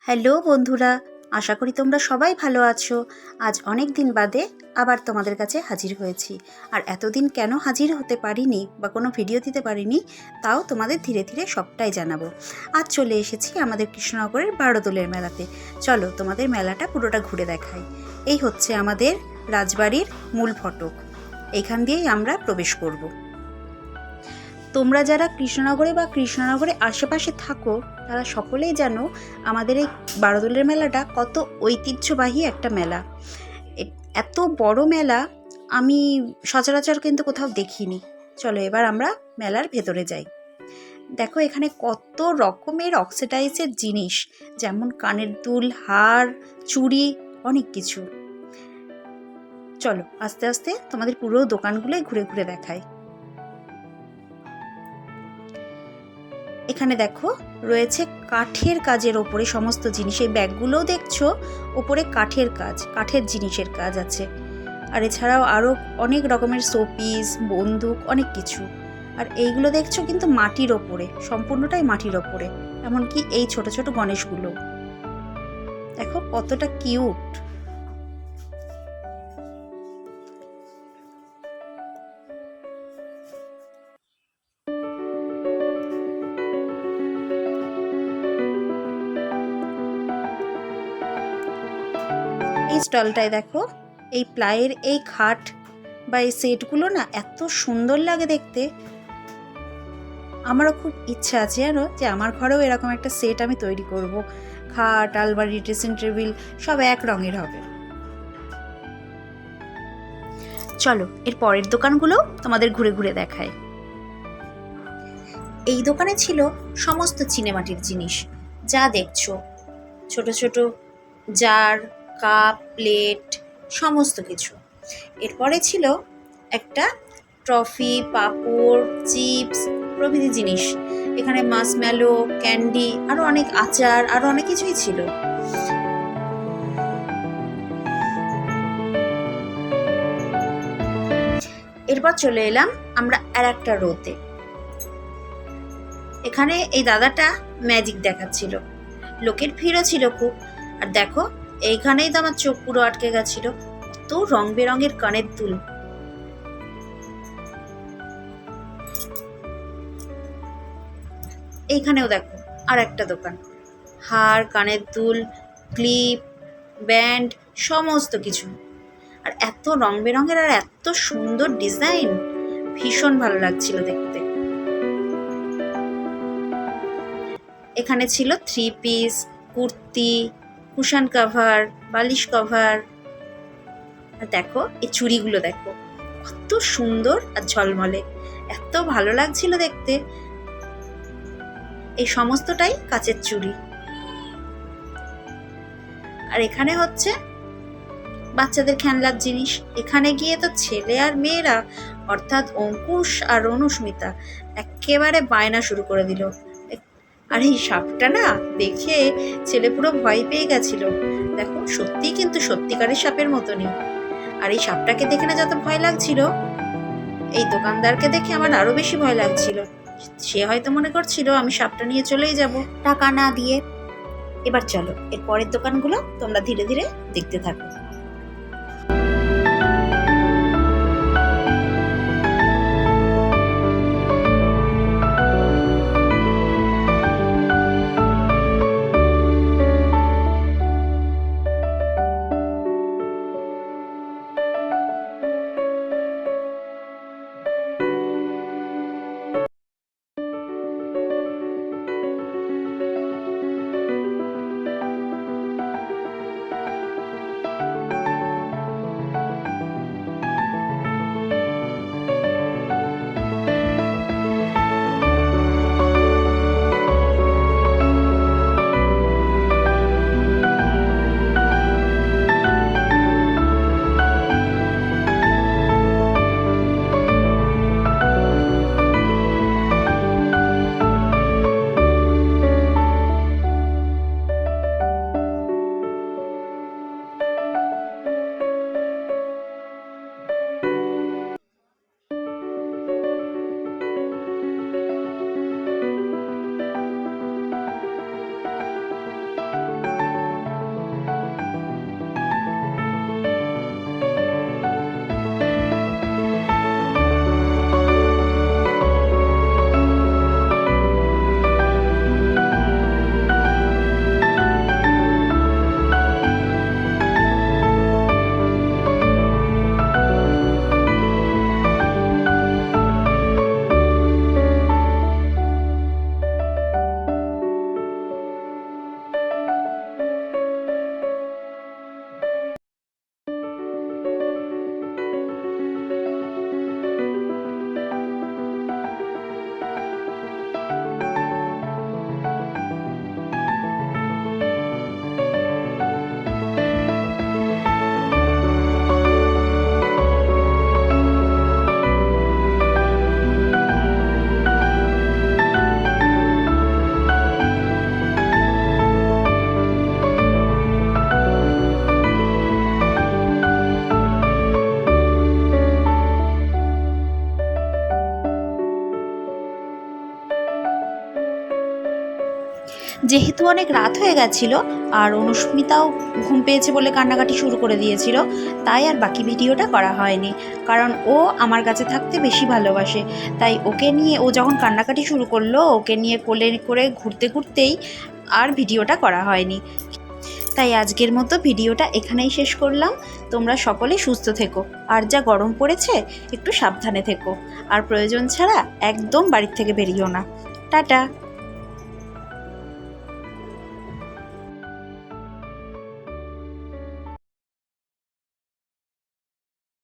Hello বন্ধুরা, আশা করি তোমরা সবাই ভালো আছো। আজ অনেক দিন বাদে আবার তোমাদের কাছে হাজির হয়েছি। আর এতদিন কেন হাজির হতে পারিনি বা কোনো ভিডিও দিতে পারিনি তাও তোমাদের ধীরে ধীরে সবটাই জানাবো। আজ চলে এসেছি আমাদের কৃষ্ণনগরের বারোদোলের মেলাতে। চলো তোমাদের মেলাটা পুরোটা ঘুরে দেখাই। এই হচ্ছে আমাদের রাজবাড়ির মূল ফটক, এইখান দিয়েই আমরা প্রবেশ করব। তোমরা যারা কৃষ্ণনগরে বা কৃষ্ণনগরের আশেপাশে থাকো তারা সকলেই জানো আমাদের এই বারোদোলের মেলাটা কত ঐতিহ্যবাহী একটা মেলা। এত বড় মেলা আমি সচরাচর কিন্তু কোথাও দেখিনি। চলো এবার আমরা মেলার ভেতরে যাই। দেখো এখানে কত রকমের অক্সিডাইজের জিনিস, যেমন কানের দুল, হার, চুড়ি, অনেক কিছু। চলো আস্তে আস্তে তোমাদের পুরো দোকানগুলোই ঘুরে ঘুরে দেখাই। এখানে দেখো রয়েছে কাঠের কাজের ওপরে সমস্ত জিনিস। এই ব্যাগগুলোও দেখছো ওপরে কাঠের কাজ, কাঠের জিনিসের কাজ আছে। আর এছাড়াও আরও অনেক রকমের শোপিস, বন্দুক, অনেক কিছু। আর এইগুলো দেখছো কিন্তু মাটির ওপরে, সম্পূর্ণটাই মাটির ওপরে। এমনকি এই ছোট ছোট গণেশগুলো দেখো কতটা কিউট। এই স্টলটায় দেখো এই প্লাইয়ের এই খাট বা এই সেটগুলো না এত সুন্দর লাগে দেখতে। আমারও খুব ইচ্ছা আছে জানো যে আমার ঘরেও এরকম একটা সেট আমি তৈরি করব। খাট, আলমারি, ড্রেসিং টেবিল সব এক রঙের হবে। চলো এর পরের দোকানগুলো তোমাদের ঘুরে ঘুরে দেখায়। এই দোকানে ছিল সমস্ত চীনেমাটির জিনিস, যা দেখছো ছোট ছোট জার, কাপ, প্লেট, সমস্ত কিছু। এরপরে ছিল একটা ট্রফি, পাঁপড়, চিপস প্রভৃতি জিনিস। এখানে মার্শম্যালো, ক্যান্ডি, আরও অনেক আচার, আরও অনেক কিছুই ছিল। এরপর চলে এলাম আমরা আর একটা রোতে। এখানে এই দাদাটা ম্যাজিক দেখাচ্ছিল, লোকের ভিড়ও ছিল খুব। আর দেখো এইখানেই তো আমার চোখ পুরো আটকে গেছিল, কত রং বেরঙের কানের দুল। এইখানেও দেখো আর একটা দোকান, হার, কানের দুল, ক্লিপ, ব্যান্ড, সমস্ত কিছু। আর এত রং বেরঙের আর এত সুন্দর ডিজাইন, ভীষণ ভালো লাগছিল দেখতে। এখানে ছিল three piece, kurti, cushion cover, বালিশ কভার। আর দেখো এই চুড়িগুলো দেখো কত সুন্দর আর ঝলমলে, এত ভালো লাগছিল দেখতে। এই সমস্তটাই কাচের চুড়ি। আর এখানে হচ্ছে বাচ্চাদের খেলনার জিনিস। এখানে গিয়ে তো ছেলে আর মেয়েরা, অর্থাৎ অঙ্কুশ আর অনুস্মিতা, একেবারে বায়না শুরু করে দিল। আর এই সাপটা না দেখে ছেলে পুরো ভয় পেয়ে গেছিল। দেখো সত্যি কিন্তু সত্যিকারের সাপের মতনই। আর এই সাপটাকে দেখে না যত ভয় লাগছিল, এই দোকানদারকে দেখে আমার আরো বেশি ভয় লাগছিল। সে হয়তো মনে করছিল আমি সাপটা নিয়ে চলেই যাব টাকা না দিয়ে। এবার চলো এর পরের দোকানগুলো তোমরা ধীরে ধীরে দেখতে থাকো। যেহেতু অনেক রাত হয়ে গেছিল আর অনুস্মিতাও ঘুম পেয়েছে বলে কান্নাকাটি শুরু করে দিয়েছিল, তাই আর বাকি ভিডিওটা করা হয়নি। কারণ ও আমার কাছে থাকতে বেশি ভালোবাসে, তাই ওকে নিয়ে ও যখন কান্নাকাটি শুরু করলো ওকে নিয়ে কোলে করে ঘুরতে ঘুরতেই আর ভিডিওটা করা হয়নি। তাই আজকের মতো ভিডিওটা এখানেই শেষ করলাম। তোমরা সকলে সুস্থ থেকো, আর যা গরম পড়েছে একটু সাবধানে থেকো, আর প্রয়োজন ছাড়া একদম বাড়ির থেকে বেরিও না। টাটা।